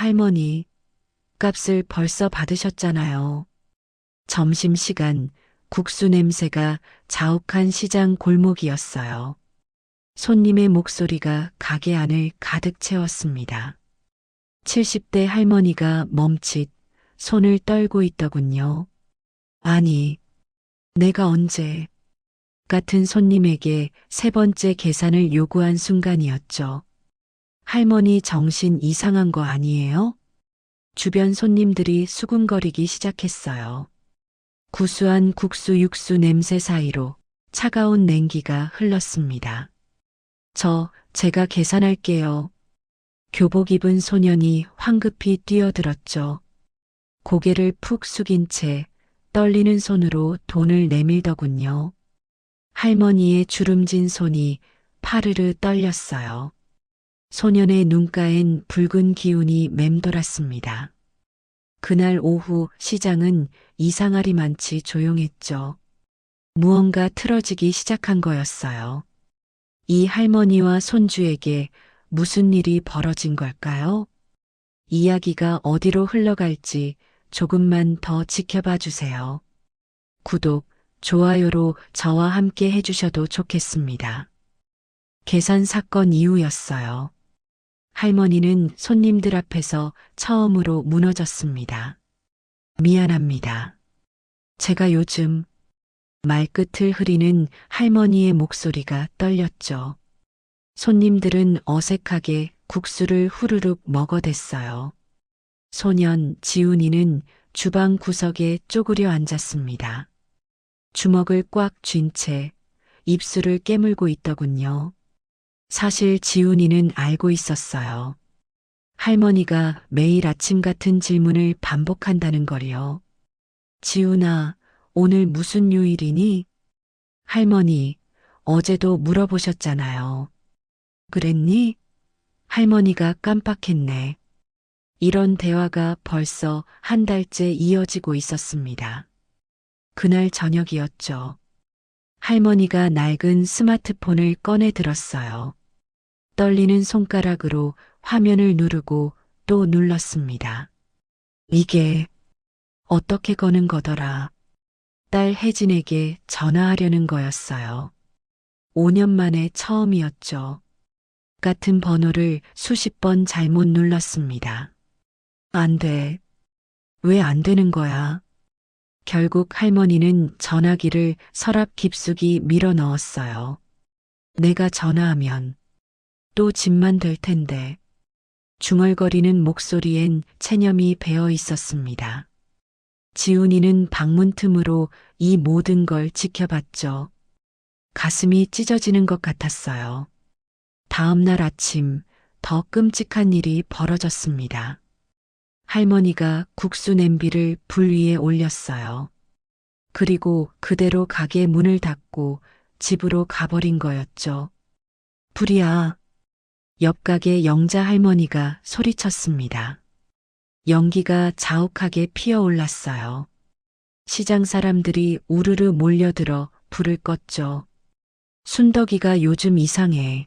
할머니, 값을 벌써 받으셨잖아요. 점심시간 국수 냄새가 자욱한 시장 골목이었어요. 손님의 목소리가 가게 안을 가득 채웠습니다. 70대 할머니가 멈칫 손을 떨고 있더군요. 아니, 내가 언제 같은 손님에게 세 번째 계산을 요구한 순간이었죠. 할머니 정신 이상한 거 아니에요? 주변 손님들이 수군거리기 시작했어요. 구수한 국수 육수 냄새 사이로 차가운 냉기가 흘렀습니다. 제가 계산할게요. 교복 입은 소년이 황급히 뛰어들었죠. 고개를 푹 숙인 채 떨리는 손으로 돈을 내밀더군요. 할머니의 주름진 손이 파르르 떨렸어요. 소년의 눈가엔 붉은 기운이 맴돌았습니다. 그날 오후 시장은 이상하리만치 조용했죠. 무언가 틀어지기 시작한 거였어요. 이 할머니와 손주에게 무슨 일이 벌어진 걸까요? 이야기가 어디로 흘러갈지 조금만 더 지켜봐 주세요. 구독, 좋아요로 저와 함께 해주셔도 좋겠습니다. 계산 사건 이후였어요. 할머니는 손님들 앞에서 처음으로 무너졌습니다. 미안합니다. 제가 요즘 말끝을 흐리는 할머니의 목소리가 떨렸죠. 손님들은 어색하게 국수를 후루룩 먹어댔어요. 소년 지훈이는 주방 구석에 쪼그려 앉았습니다. 주먹을 꽉 쥔 채 입술을 깨물고 있더군요. 사실 지훈이는 알고 있었어요. 할머니가 매일 아침 같은 질문을 반복한다는 걸요. 지훈아, 오늘 무슨 요일이니? 할머니, 어제도 물어보셨잖아요. 그랬니? 할머니가 깜빡했네. 이런 대화가 벌써 한 달째 이어지고 있었습니다. 그날 저녁이었죠. 할머니가 낡은 스마트폰을 꺼내 들었어요. 떨리는 손가락으로 화면을 누르고 또 눌렀습니다. 이게 어떻게 거는 거더라. 딸 혜진에게 전화하려는 거였어요. 5년 만에 처음이었죠. 같은 번호를 수십 번 잘못 눌렀습니다. 안 돼. 왜 안 되는 거야? 결국 할머니는 전화기를 서랍 깊숙이 밀어 넣었어요. 내가 전화하면 또 집만 될 텐데. 중얼거리는 목소리엔 체념이 배어 있었습니다. 지훈이는 방문 틈으로 이 모든 걸 지켜봤죠. 가슴이 찢어지는 것 같았어요. 다음 날 아침 더 끔찍한 일이 벌어졌습니다. 할머니가 국수 냄비를 불 위에 올렸어요. 그리고 그대로 가게 문을 닫고 집으로 가버린 거였죠. 불이야. 옆 가게 영자 할머니가 소리쳤습니다. 연기가 자욱하게 피어올랐어요. 시장 사람들이 우르르 몰려들어 불을 껐죠. 순덕이가 요즘 이상해.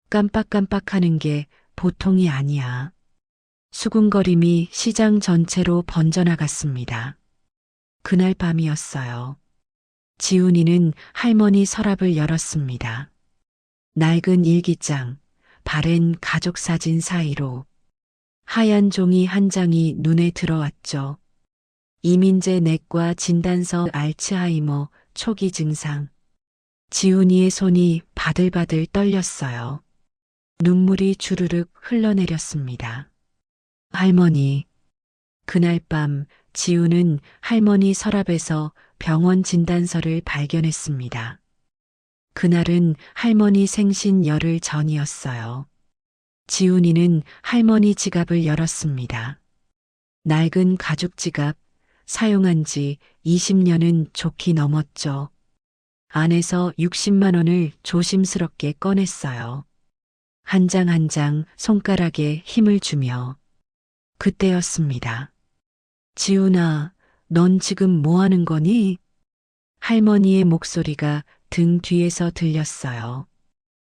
깜빡깜빡하는 게 보통이 아니야. 수군거림이 시장 전체로 번져나갔습니다. 그날 밤이었어요. 지훈이는 할머니 서랍을 열었습니다. 낡은 일기장, 바랜 가족 사진 사이로 하얀 종이 한 장이 눈에 들어왔죠. 이민재 내과 진단서 알츠하이머 초기 증상. 지훈이의 손이 바들바들 떨렸어요. 눈물이 주르륵 흘러내렸습니다. 할머니. 그날 밤 지훈은 할머니 서랍에서 병원 진단서를 발견했습니다. 그날은 할머니 생신 열흘 전이었어요. 지훈이는 할머니 지갑을 열었습니다. 낡은 가죽 지갑, 사용한 지 20년은 좋게 넘었죠. 안에서 60만 원을 조심스럽게 꺼냈어요. 한 장 한 장 손가락에 힘을 주며. 그때였습니다. 지훈아, 넌 지금 뭐 하는 거니? 할머니의 목소리가 등 뒤에서 들렸어요.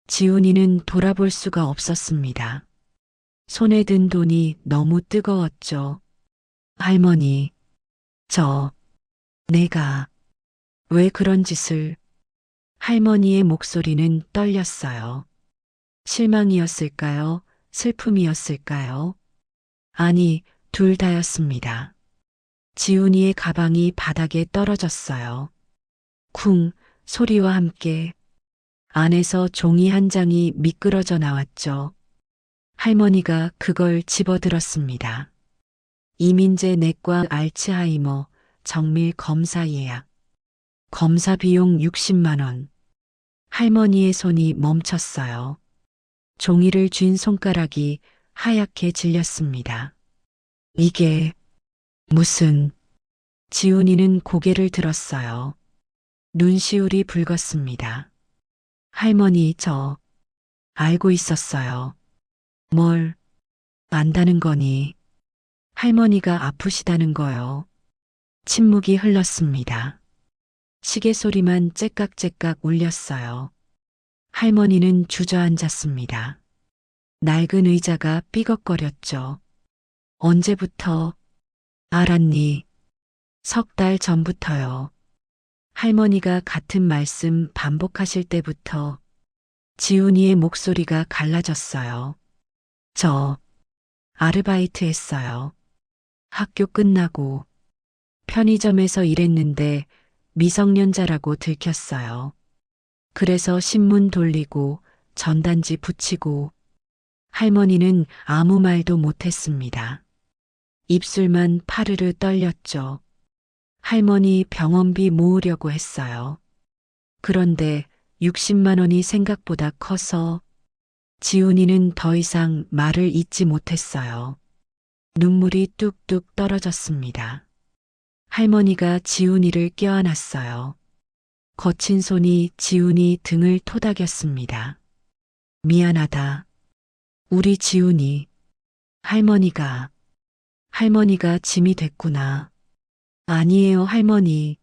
지훈이는 돌아볼 수가 없었습니다. 손에 든 돈이 너무 뜨거웠죠. 할머니, 내가 왜 그런 짓을? 할머니의 목소리는 떨렸어요. 실망이었을까요? 슬픔이었을까요? 아니, 둘 다였습니다. 지훈이의 가방이 바닥에 떨어졌어요. 쿵 소리와 함께 안에서 종이 한 장이 미끄러져 나왔죠. 할머니가 그걸 집어들었습니다. 이민재 내과 알츠하이머 정밀 검사 예약. 검사 비용 60만 원. 할머니의 손이 멈췄어요. 종이를 쥔 손가락이 하얗게 질렸습니다. 이게 무슨... 지훈이는 고개를 들었어요. 눈시울이 붉었습니다. 할머니, 저 알고 있었어요. 뭘 안다는 거니? 할머니가 아프시다는 거요. 침묵이 흘렀습니다. 시계 소리만 째깍째깍 울렸어요. 할머니는 주저앉았습니다. 낡은 의자가 삐걱거렸죠. 언제부터 알았니? 석 달 전부터요. 할머니가 같은 말씀 반복하실 때부터 지훈이의 목소리가 갈라졌어요. 저 아르바이트 했어요. 학교 끝나고 편의점에서 일했는데 미성년자라고 들켰어요. 그래서 신문 돌리고 전단지 붙이고 할머니는 아무 말도 못했습니다. 입술만 파르르 떨렸죠. 할머니 병원비 모으려고 했어요. 그런데 60만 원이 생각보다 커서 지훈이는 더 이상 말을 잇지 못했어요. 눈물이 뚝뚝 떨어졌습니다. 할머니가 지훈이를 껴안았어요. 거친 손이 지훈이 등을 토닥였습니다. 미안하다. 우리 지훈이. 할머니가 짐이 됐구나. 아니에요, 할머니.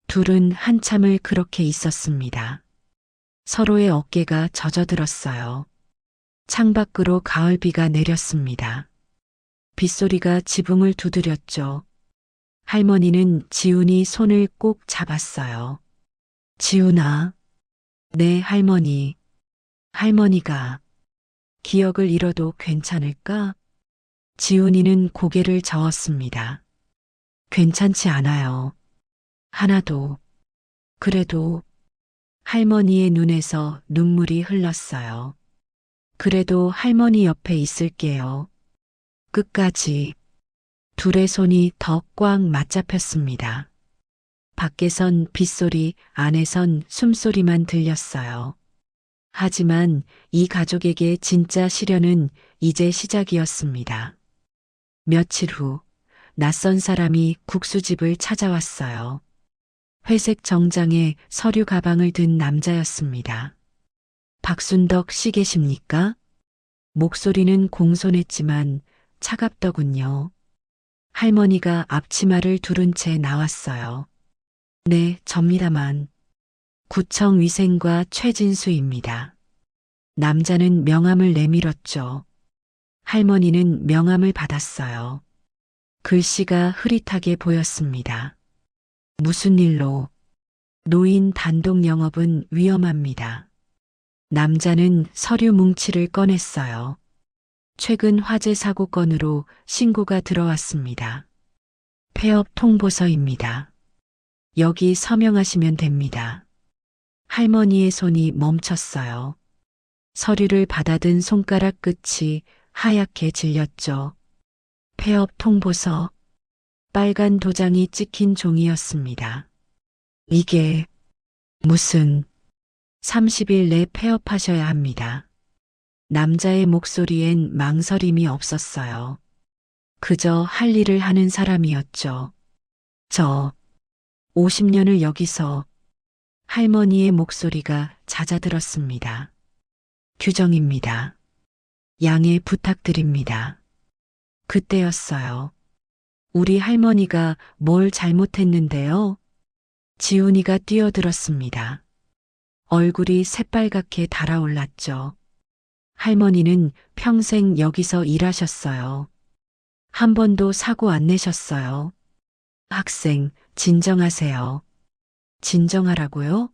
둘은 한참을 그렇게 있었습니다. 서로의 어깨가 젖어들었어요. 창밖으로 가을비가 내렸습니다. 빗소리가 지붕을 두드렸죠. 할머니는 지훈이 손을 꼭 잡았어요. 지훈아. 네, 할머니. 할머니가 기억을 잃어도 괜찮을까? 지훈이는 고개를 저었습니다. 괜찮지 않아요. 하나도. 그래도 할머니의 눈에서 눈물이 흘렀어요. 그래도 할머니 옆에 있을게요. 끝까지. 둘의 손이 더 꽉 맞잡혔습니다. 밖에선 빗소리, 안에선 숨소리만 들렸어요. 하지만 이 가족에게 진짜 시련은 이제 시작이었습니다. 며칠 후, 낯선 사람이 국수집을 찾아왔어요. 회색 정장에 서류 가방을 든 남자였습니다. 박순덕 씨 계십니까? 목소리는 공손했지만 차갑더군요. 할머니가 앞치마를 두른 채 나왔어요. 네, 접니다만. 구청 위생과 최진수입니다. 남자는 명함을 내밀었죠. 할머니는 명함을 받았어요. 글씨가 흐릿하게 보였습니다. 무슨 일로? 노인 단독 영업은 위험합니다. 남자는 서류 뭉치를 꺼냈어요. 최근 화재 사고 건으로 신고가 들어왔습니다. 폐업 통보서입니다. 여기 서명하시면 됩니다. 할머니의 손이 멈췄어요. 서류를 받아든 손가락 끝이 하얗게 질렸죠. 폐업 통보서. 빨간 도장이 찍힌 종이였습니다. 이게 무슨 30일 내 폐업하셔야 합니다. 남자의 목소리엔 망설임이 없었어요. 그저 할 일을 하는 사람이었죠. 저 50년을 여기서. 할머니의 목소리가 잦아들었습니다. 규정입니다. 양해 부탁드립니다. 그때였어요. 우리 할머니가 뭘 잘못했는데요? 지훈이가 뛰어들었습니다. 얼굴이 새빨갛게 달아올랐죠. 할머니는 평생 여기서 일하셨어요. 한 번도 사고 안 내셨어요. 학생, 진정하세요. 진정하라고요?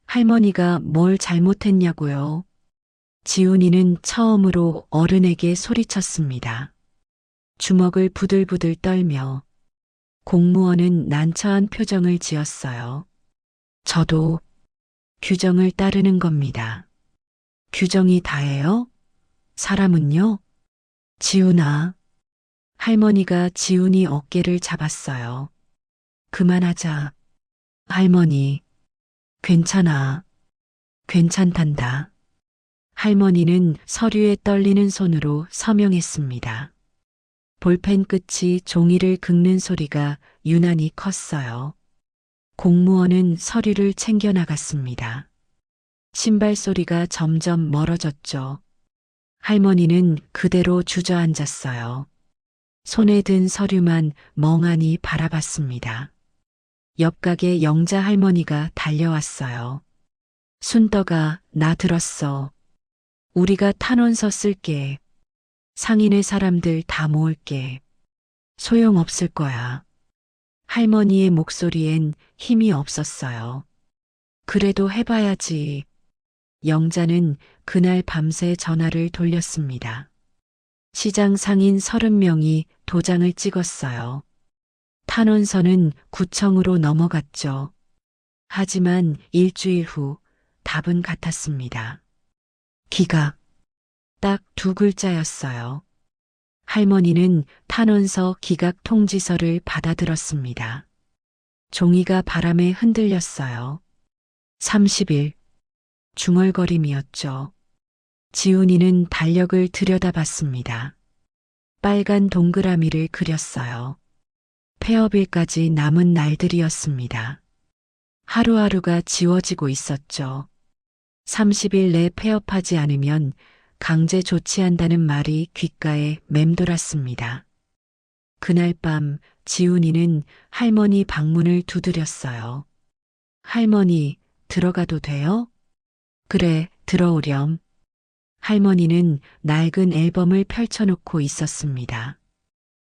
할머니가 뭘 잘못했냐고요? 지훈이는 처음으로 어른에게 소리쳤습니다. 주먹을 부들부들 떨며 공무원은 난처한 표정을 지었어요. 저도 규정을 따르는 겁니다. 규정이 다예요? 사람은요? 지훈아. 할머니가 지훈이 어깨를 잡았어요. 그만하자. 할머니. 괜찮아. 괜찮단다. 할머니는 서류에 떨리는 손으로 서명했습니다. 볼펜 끝이 종이를 긁는 소리가 유난히 컸어요. 공무원은 서류를 챙겨 나갔습니다. 신발 소리가 점점 멀어졌죠. 할머니는 그대로 주저앉았어요. 손에 든 서류만 멍하니 바라봤습니다. 옆 가게 영자 할머니가 달려왔어요. 순떡아, 나 들었어. 우리가 탄원서 쓸게. 상인의 사람들 다 모을게. 소용없을 거야. 할머니의 목소리엔 힘이 없었어요. 그래도 해봐야지. 영자는 그날 밤새 전화를 돌렸습니다. 시장 상인 30명이 도장을 찍었어요. 탄원서는 구청으로 넘어갔죠. 하지만 일주일 후 답은 같았습니다. 기각. 딱 2글자였어요. 할머니는 탄원서 기각 통지서를 받아들었습니다. 종이가 바람에 흔들렸어요. 30일. 중얼거림이었죠. 지훈이는 달력을 들여다봤습니다. 빨간 동그라미를 그렸어요. 폐업일까지 남은 날들이었습니다. 하루하루가 지워지고 있었죠. 30일 내 폐업하지 않으면 강제 조치한다는 말이 귓가에 맴돌았습니다. 그날 밤 지훈이는 할머니 방문을 두드렸어요. 할머니, 들어가도 돼요? 그래, 들어오렴. 할머니는 낡은 앨범을 펼쳐놓고 있었습니다.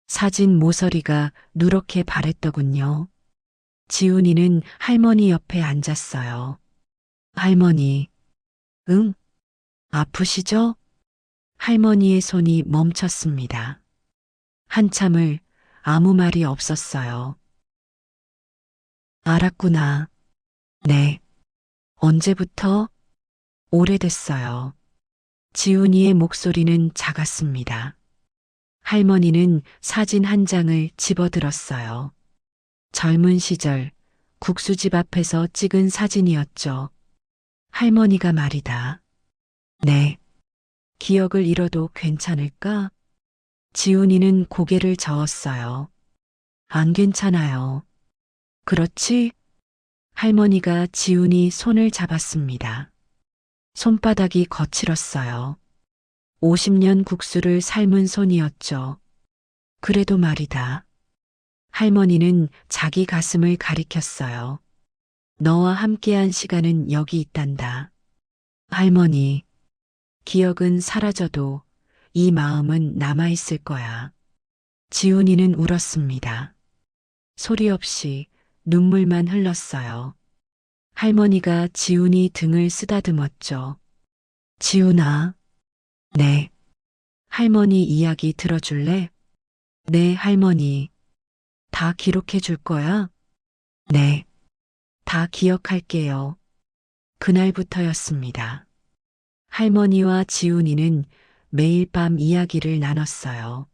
사진 모서리가 누렇게 바랬더군요. 지훈이는 할머니 옆에 앉았어요. 할머니, 응? 아프시죠? 할머니의 손이 멈췄습니다. 한참을 아무 말이 없었어요. 알았구나. 네. 언제부터? 오래됐어요. 지훈이의 목소리는 작았습니다. 할머니는 사진 한 장을 집어들었어요. 젊은 시절 국수집 앞에서 찍은 사진이었죠. 할머니가 말이다. 네. 기억을 잃어도 괜찮을까? 지훈이는 고개를 저었어요. 안 괜찮아요. 그렇지? 할머니가 지훈이 손을 잡았습니다. 손바닥이 거칠었어요. 50년 국수를 삶은 손이었죠. 그래도 말이다. 할머니는 자기 가슴을 가리켰어요. 너와 함께한 시간은 여기 있단다. 할머니, 기억은 사라져도 이 마음은 남아있을 거야. 지훈이는 울었습니다. 소리 없이 눈물만 흘렀어요. 할머니가 지훈이 등을 쓰다듬었죠. 지훈아. 네. 할머니 이야기 들어줄래? 네, 할머니. 다 기록해 줄 거야? 네. 다 기억할게요. 그날부터였습니다. 할머니와 지훈이는 매일 밤 이야기를 나눴어요.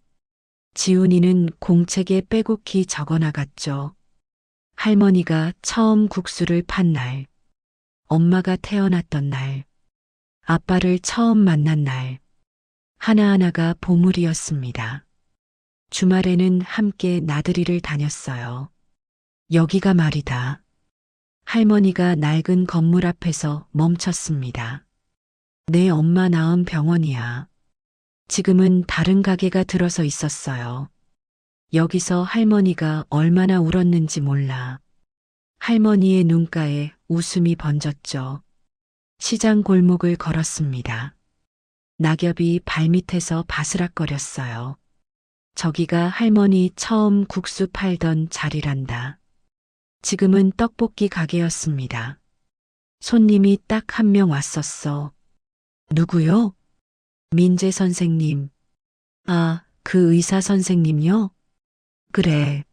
지훈이는 공책에 빼곡히 적어나갔죠. 할머니가 처음 국수를 판 날, 엄마가 태어났던 날, 아빠를 처음 만난 날, 하나하나가 보물이었습니다. 주말에는 함께 나들이를 다녔어요. 여기가 말이다. 할머니가 낡은 건물 앞에서 멈췄습니다. 내 엄마 낳은 병원이야. 지금은 다른 가게가 들어서 있었어요. 여기서 할머니가 얼마나 울었는지 몰라. 할머니의 눈가에 웃음이 번졌죠. 시장 골목을 걸었습니다. 낙엽이 발밑에서 바스락거렸어요. 저기가 할머니 처음 국수 팔던 자리란다. 지금은 떡볶이 가게였습니다. 손님이 딱 한 명 왔었어. 누구요? 민재 선생님. 아, 그 의사 선생님요? 그래.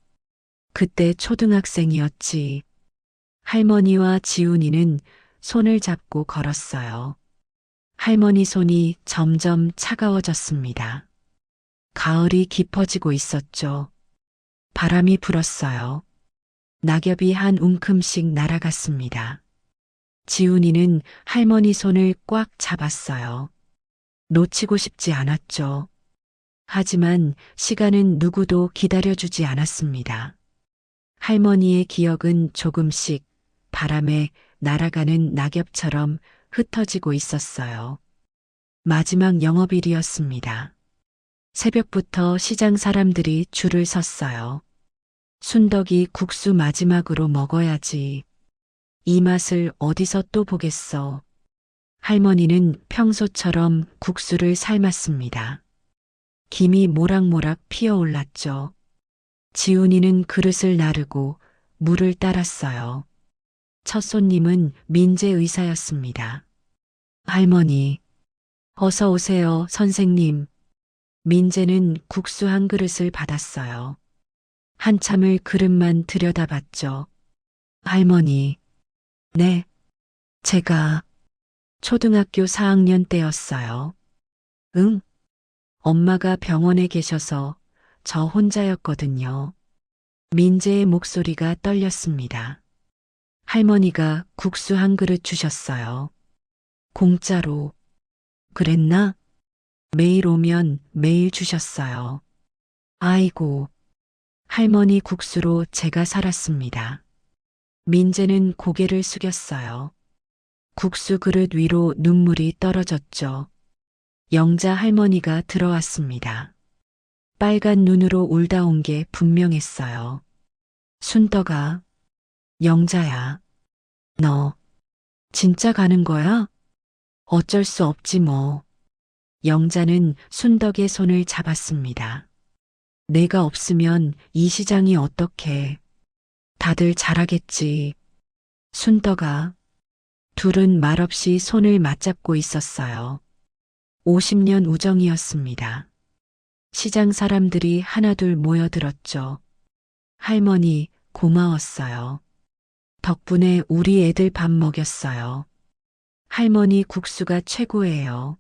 그때 초등학생이었지. 할머니와 지훈이는 손을 잡고 걸었어요. 할머니 손이 점점 차가워졌습니다. 가을이 깊어지고 있었죠. 바람이 불었어요. 낙엽이 한 움큼씩 날아갔습니다. 지훈이는 할머니 손을 꽉 잡았어요. 놓치고 싶지 않았죠. 하지만 시간은 누구도 기다려주지 않았습니다. 할머니의 기억은 조금씩 바람에 날아가는 낙엽처럼 흩어지고 있었어요. 마지막 영업일이었습니다. 새벽부터 시장 사람들이 줄을 섰어요. 순덕이 국수 마지막으로 먹어야지. 이 맛을 어디서 또 보겠어. 할머니는 평소처럼 국수를 삶았습니다. 김이 모락모락 피어올랐죠. 지훈이는 그릇을 나르고 물을 따랐어요. 첫 손님은 민재 의사였습니다. 할머니, 어서 오세요, 선생님. 민재는 국수 한 그릇을 받았어요. 한참을 그릇만 들여다봤죠. 할머니, 네, 제가 초등학교 4학년 때였어요. 응, 엄마가 병원에 계셔서 저 혼자였거든요. 민재의 목소리가 떨렸습니다. 할머니가 국수 한 그릇 주셨어요. 공짜로. 그랬나? 매일 오면 매일 주셨어요. 아이고, 할머니 국수로 제가 살았습니다. 민재는 고개를 숙였어요. 국수 그릇 위로 눈물이 떨어졌죠. 영자 할머니가 들어왔습니다. 빨간 눈으로 울다온 게 분명했어요. 순덕아, 영자야, 너 진짜 가는 거야? 어쩔 수 없지 뭐. 영자는 순덕의 손을 잡았습니다. 내가 없으면 이 시장이 어떡해. 다들 잘하겠지. 순덕아. 둘은 말없이 손을 맞잡고 있었어요. 50년 우정이었습니다. 시장 사람들이 하나둘 모여들었죠. 할머니, 고마웠어요. 덕분에 우리 애들 밥 먹였어요. 할머니 국수가 최고예요.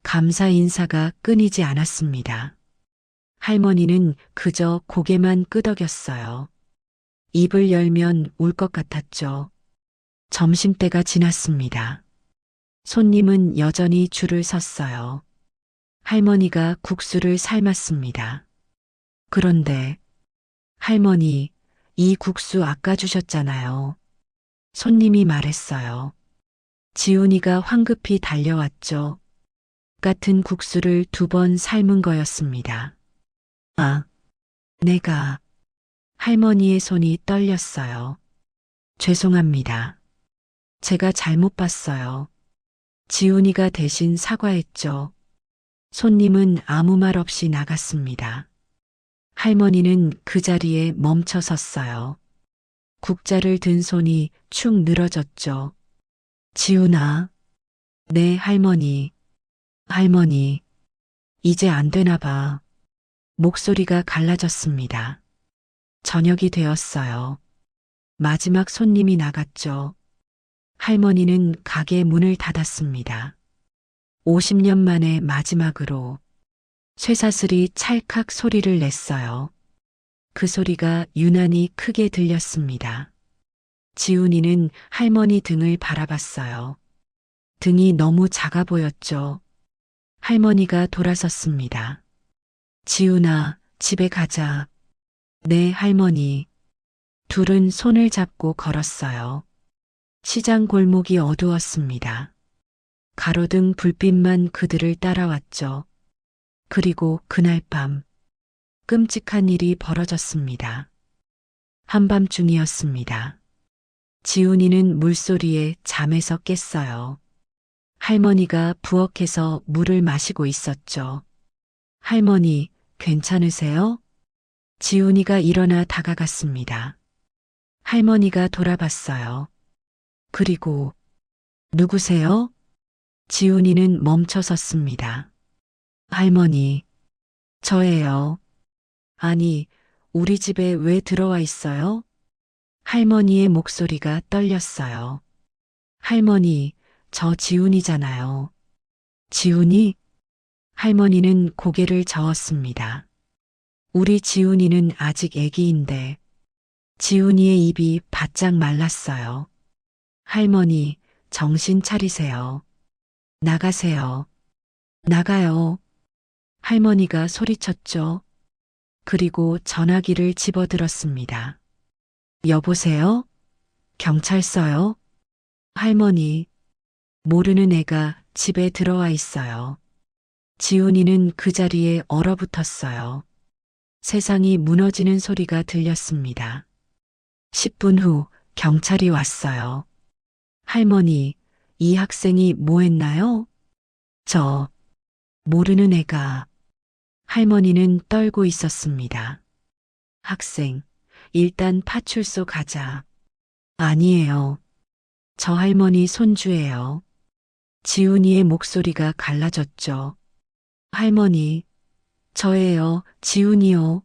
감사 인사가 끊이지 않았습니다. 할머니는 그저 고개만 끄덕였어요. 입을 열면 울 것 같았죠. 점심때가 지났습니다. 손님은 여전히 줄을 섰어요. 할머니가 국수를 삶았습니다. 그런데 할머니, 이 국수 아까 주셨잖아요. 손님이 말했어요. 지훈이가 황급히 달려왔죠. 같은 국수를 2번 삶은 거였습니다. 아, 내가. 할머니의 손이 떨렸어요. 죄송합니다. 제가 잘못 봤어요. 지훈이가 대신 사과했죠. 손님은 아무 말 없이 나갔습니다. 할머니는 그 자리에 멈춰 섰어요. 국자를 든 손이 축 늘어졌죠. 지훈아. 네, 할머니. 할머니. 이제 안 되나 봐. 목소리가 갈라졌습니다. 저녁이 되었어요. 마지막 손님이 나갔죠. 할머니는 가게 문을 닫았습니다. 50년 만에 마지막으로 쇠사슬이 찰칵 소리를 냈어요. 그 소리가 유난히 크게 들렸습니다. 지훈이는 할머니 등을 바라봤어요. 등이 너무 작아 보였죠. 할머니가 돌아섰습니다. 지훈아, 집에 가자. 네, 할머니. 둘은 손을 잡고 걸었어요. 시장 골목이 어두웠습니다. 가로등 불빛만 그들을 따라왔죠. 그리고 그날 밤 끔찍한 일이 벌어졌습니다. 한밤중이었습니다. 지훈이는 물소리에 잠에서 깼어요. 할머니가 부엌에서 물을 마시고 있었죠. 할머니, 괜찮으세요? 지훈이가 일어나 다가갔습니다. 할머니가 돌아봤어요. 그리고, 누구세요? 지훈이는 멈춰 섰습니다. 할머니, 저예요. 아니, 우리 집에 왜 들어와 있어요? 할머니의 목소리가 떨렸어요. 할머니, 저 지훈이잖아요. 지훈이? 할머니는 고개를 저었습니다. 우리 지훈이는 아직 애기인데, 지훈이의 입이 바짝 말랐어요. 할머니, 정신 차리세요. 나가세요. 나가요. 할머니가 소리쳤죠. 그리고 전화기를 집어들었습니다. 여보세요? 경찰서요? 할머니, 모르는 애가 집에 들어와 있어요. 지훈이는 그 자리에 얼어붙었어요. 세상이 무너지는 소리가 들렸습니다. 10분 후 경찰이 왔어요. 할머니, 이 학생이 뭐 했나요? 저, 모르는 애가. 할머니는 떨고 있었습니다. 학생, 일단 파출소 가자. 아니에요. 저 할머니 손주예요. 지훈이의 목소리가 갈라졌죠. 할머니, 저예요, 지훈이요.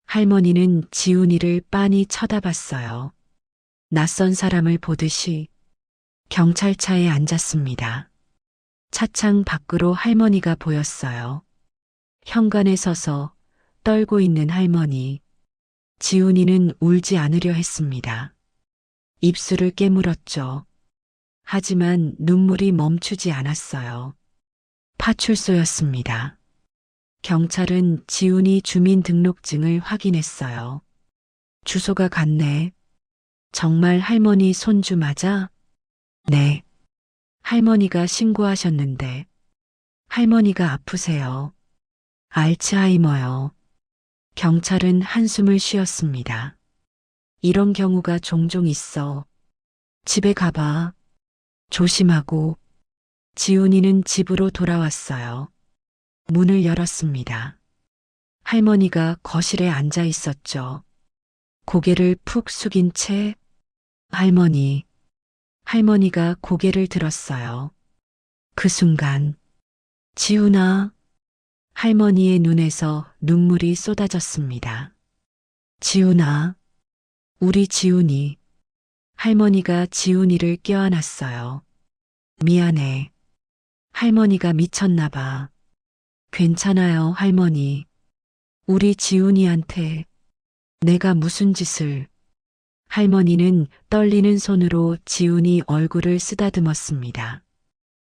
할머니는 지훈이를 빤히 쳐다봤어요. 낯선 사람을 보듯이 경찰차에 앉았습니다. 차창 밖으로 할머니가 보였어요. 현관에 서서 떨고 있는 할머니. 지훈이는 울지 않으려 했습니다. 입술을 깨물었죠. 하지만 눈물이 멈추지 않았어요. 파출소였습니다. 경찰은 지훈이 주민등록증을 확인했어요. 주소가 같네. 정말 할머니 손주 맞아? 네. 할머니가 신고하셨는데. 할머니가 아프세요. 알츠하이머요. 경찰은 한숨을 쉬었습니다. 이런 경우가 종종 있어. 집에 가봐. 조심하고. 지훈이는 집으로 돌아왔어요. 문을 열었습니다. 할머니가 거실에 앉아 있었죠. 고개를 푹 숙인 채 할머니. 할머니가 고개를 들었어요. 그 순간 지훈아. 할머니의 눈에서 눈물이 쏟아졌습니다. 지훈아. 우리 지훈이. 할머니가 지훈이를 껴안았어요. 미안해. 할머니가 미쳤나 봐. 괜찮아요, 할머니. 우리 지훈이한테 내가 무슨 짓을. 할머니는 떨리는 손으로 지훈이 얼굴을 쓰다듬었습니다.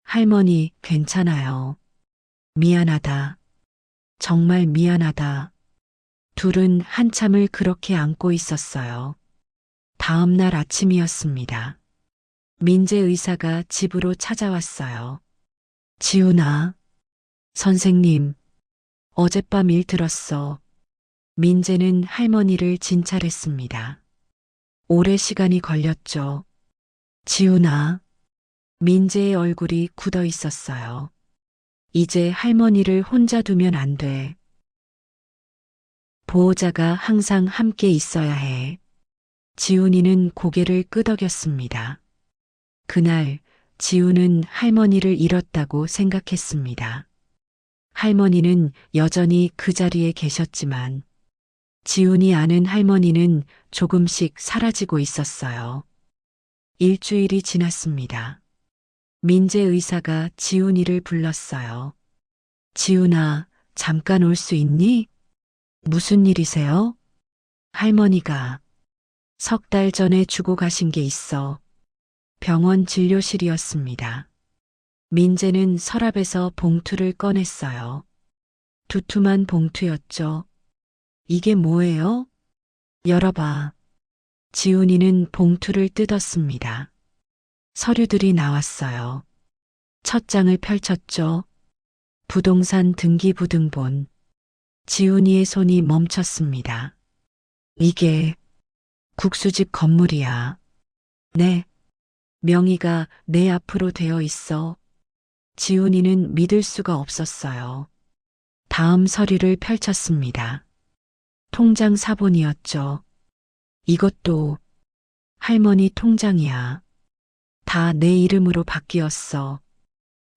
할머니, 괜찮아요. 미안하다. 정말 미안하다. 둘은 한참을 그렇게 안고 있었어요. 다음 날 아침이었습니다. 민재 의사가 집으로 찾아왔어요. 지훈아. 선생님, 어젯밤 일 들었어. 민재는 할머니를 진찰했습니다. 오래 시간이 걸렸죠. 지훈아. 민재의 얼굴이 굳어 있었어요. 이제 할머니를 혼자 두면 안 돼. 보호자가 항상 함께 있어야 해. 지훈이는 고개를 끄덕였습니다. 그날 지훈은 할머니를 잃었다고 생각했습니다. 할머니는 여전히 그 자리에 계셨지만 지훈이 아는 할머니는 조금씩 사라지고 있었어요. 일주일이 지났습니다. 민재 의사가 지훈이를 불렀어요. 지훈아, 잠깐 올 수 있니? 무슨 일이세요? 할머니가 석 달 전에 주고 가신 게 있어. 병원 진료실이었습니다. 민재는 서랍에서 봉투를 꺼냈어요. 두툼한 봉투였죠. 이게 뭐예요? 열어봐. 지훈이는 봉투를 뜯었습니다. 서류들이 나왔어요. 첫 장을 펼쳤죠. 부동산 등기부등본. 지훈이의 손이 멈췄습니다. 이게 국수집 건물이야. 네. 명의가 내 앞으로 되어 있어. 지훈이는 믿을 수가 없었어요. 다음 서류를 펼쳤습니다. 통장 사본이었죠. 이것도 할머니 통장이야. 다 내 이름으로 바뀌었어.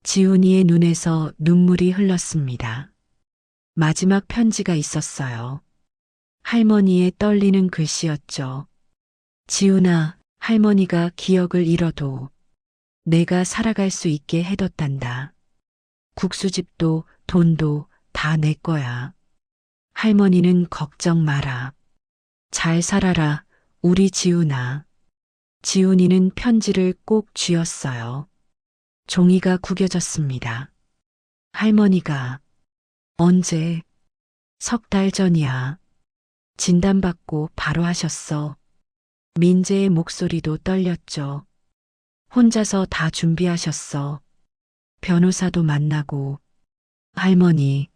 지훈이의 눈에서 눈물이 흘렀습니다. 마지막 편지가 있었어요. 할머니의 떨리는 글씨였죠. 지훈아, 할머니가 기억을 잃어도 내가 살아갈 수 있게 해뒀단다. 국수집도 돈도 다 내 거야. 할머니는 걱정 마라. 잘 살아라, 우리 지훈아. 지훈이는 편지를 꼭 쥐었어요. 종이가 구겨졌습니다. 할머니가 언제? 3달 전이야. 진단받고 바로 하셨어. 민재의 목소리도 떨렸죠. 혼자서 다 준비하셨어. 변호사도 만나고. 할머니,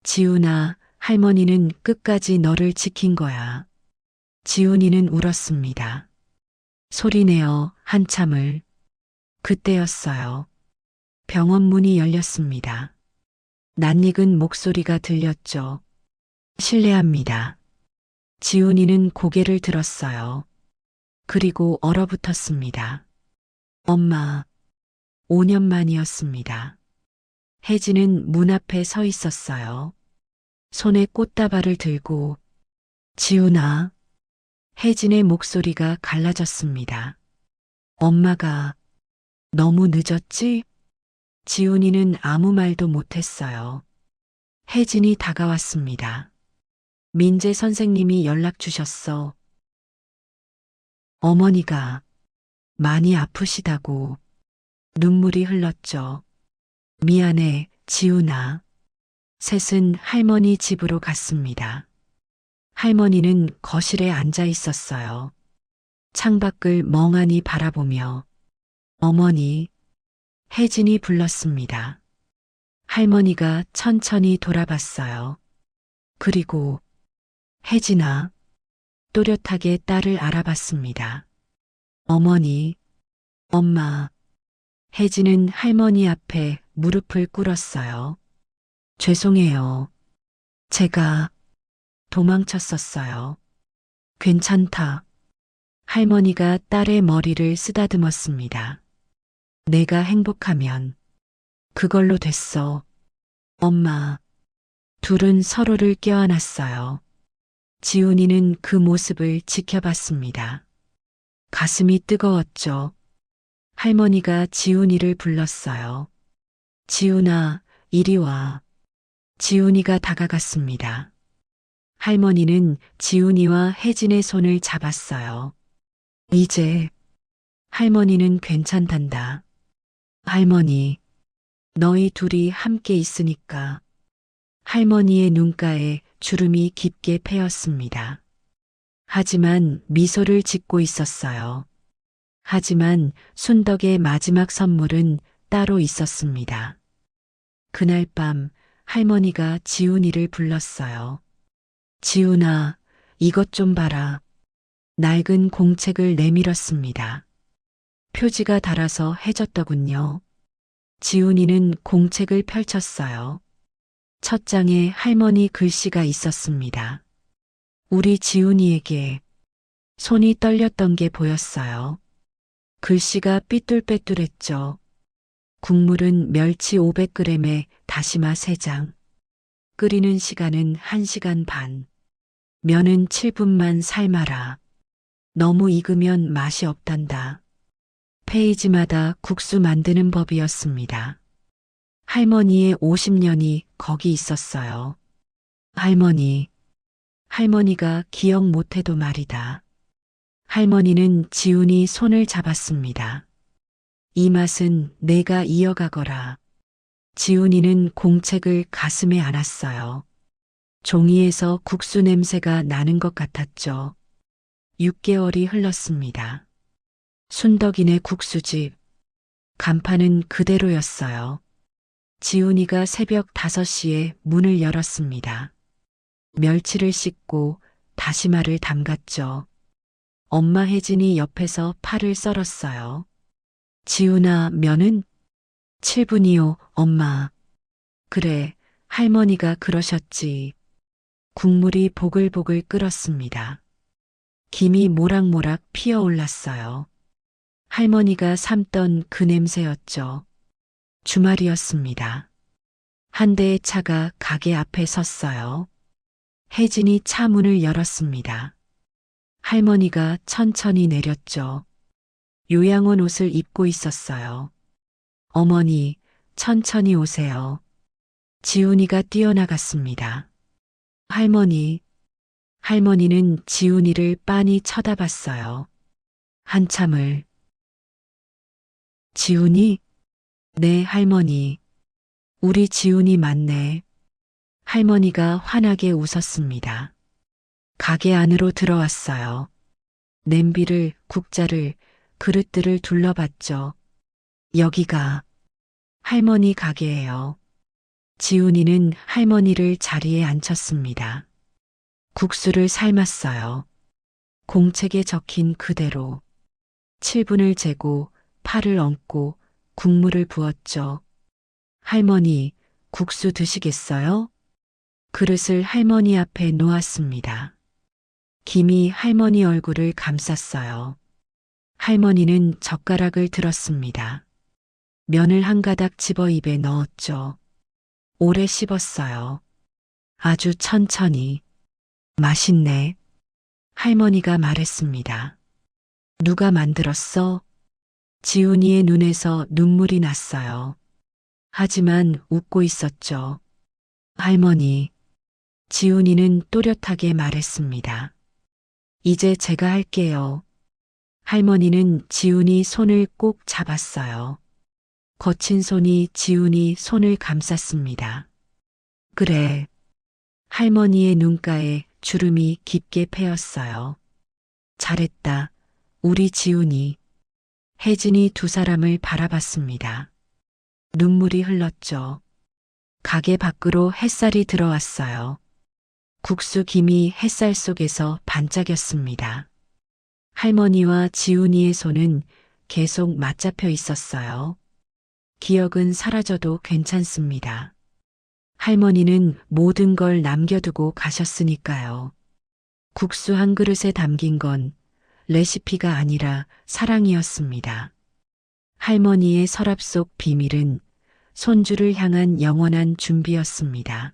지훈아, 할머니는 끝까지 너를 지킨 거야. 지훈이는 울었습니다. 소리내어 한참을. 그때였어요. 병원 문이 열렸습니다. 낯익은 목소리가 들렸죠. 실례합니다. 지훈이는 고개를 들었어요. 그리고 얼어붙었습니다. 엄마, 5년 만이었습니다. 혜진은 문 앞에 서 있었어요. 손에 꽃다발을 들고. 지훈아. 혜진의 목소리가 갈라졌습니다. 엄마가 너무 늦었지? 지훈이는 아무 말도 못했어요. 혜진이 다가왔습니다. 민재 선생님이 연락 주셨어. 어머니가 많이 아프시다고. 눈물이 흘렀죠. 미안해, 지훈아. 셋은 할머니 집으로 갔습니다. 할머니는 거실에 앉아 있었어요. 창밖을 멍하니 바라보며. 어머니, 혜진이 불렀습니다. 할머니가 천천히 돌아봤어요. 그리고 혜진아, 또렷하게 딸을 알아봤습니다. 어머니, 엄마. 혜진은 할머니 앞에 무릎을 꿇었어요. 죄송해요. 제가 도망쳤었어요. 괜찮다. 할머니가 딸의 머리를 쓰다듬었습니다. 내가 행복하면 그걸로 됐어. 엄마. 둘은 서로를 껴안았어요. 지훈이는 그 모습을 지켜봤습니다. 가슴이 뜨거웠죠. 할머니가 지훈이를 불렀어요. 지훈아, 이리 와. 지훈이가 다가갔습니다. 할머니는 지훈이와 혜진의 손을 잡았어요. 이제 할머니는 괜찮단다. 할머니, 너희 둘이 함께 있으니까. 할머니의 눈가에 주름이 깊게 패였습니다. 하지만 미소를 짓고 있었어요. 하지만 순덕의 마지막 선물은 따로 있었습니다. 그날 밤 할머니가 지훈이를 불렀어요. 지훈아, 이것 좀 봐라. 낡은 공책을 내밀었습니다. 표지가 닳아서 해졌더군요. 지훈이는 공책을 펼쳤어요. 첫 장에 할머니 글씨가 있었습니다. 우리 지훈이에게. 손이 떨렸던 게 보였어요. 글씨가 삐뚤빼뚤했죠. 국물은 멸치 500g에 다시마 3장. 끓이는 시간은 1시간 반. 면은 7분만 삶아라. 너무 익으면 맛이 없단다. 페이지마다 국수 만드는 법이었습니다. 할머니의 50년이 거기 있었어요. 할머니. 할머니가 기억 못해도 말이다. 할머니는 지훈이 손을 잡았습니다. 이 맛은 내가 이어가거라. 지훈이는 공책을 가슴에 안았어요. 종이에서 국수 냄새가 나는 것 같았죠. 6개월이 흘렀습니다. 순덕이네 국수집. 간판은 그대로였어요. 지훈이가 새벽 5시에 문을 열었습니다. 멸치를 씻고 다시마를 담갔죠. 엄마 혜진이 옆에서 파를 썰었어요. 지훈아, 면은? 7분이요, 엄마. 그래, 할머니가 그러셨지. 국물이 보글보글 끓었습니다. 김이 모락모락 피어올랐어요. 할머니가 삶던 그 냄새였죠. 주말이었습니다. 한 대의 차가 가게 앞에 섰어요. 혜진이 차 문을 열었습니다. 할머니가 천천히 내렸죠. 요양원 옷을 입고 있었어요. 어머니, 천천히 오세요. 지훈이가 뛰어나갔습니다. 할머니, 할머니는 지훈이를 빤히 쳐다봤어요. 한참을. 지훈이? 네, 할머니. 우리 지훈이 맞네. 할머니가 환하게 웃었습니다. 가게 안으로 들어왔어요. 냄비를, 국자를, 그릇들을 둘러봤죠. 여기가 할머니 가게예요. 지훈이는 할머니를 자리에 앉혔습니다. 국수를 삶았어요. 공책에 적힌 그대로 7분을 재고 팔을 얹고 국물을 부었죠. 할머니, 국수 드시겠어요? 그릇을 할머니 앞에 놓았습니다. 김이 할머니 얼굴을 감쌌어요. 할머니는 젓가락을 들었습니다. 면을 한 가닥 집어 입에 넣었죠. 오래 씹었어요. 아주 천천히. 맛있네. 할머니가 말했습니다. 누가 만들었어? 지훈이의 눈에서 눈물이 났어요. 하지만 웃고 있었죠. 할머니. 지훈이는 또렷하게 말했습니다. 이제 제가 할게요. 할머니는 지훈이 손을 꼭 잡았어요. 거친 손이 지훈이 손을 감쌌습니다. 그래. 할머니의 눈가에 주름이 깊게 패였어요. 잘했다. 우리 지훈이. 혜진이 두 사람을 바라봤습니다. 눈물이 흘렀죠. 가게 밖으로 햇살이 들어왔어요. 국수 김이 햇살 속에서 반짝였습니다. 할머니와 지훈이의 손은 계속 맞잡혀 있었어요. 기억은 사라져도 괜찮습니다. 할머니는 모든 걸 남겨두고 가셨으니까요. 국수 한 그릇에 담긴 건 레시피가 아니라 사랑이었습니다. 할머니의 서랍 속 비밀은 손주를 향한 영원한 준비였습니다.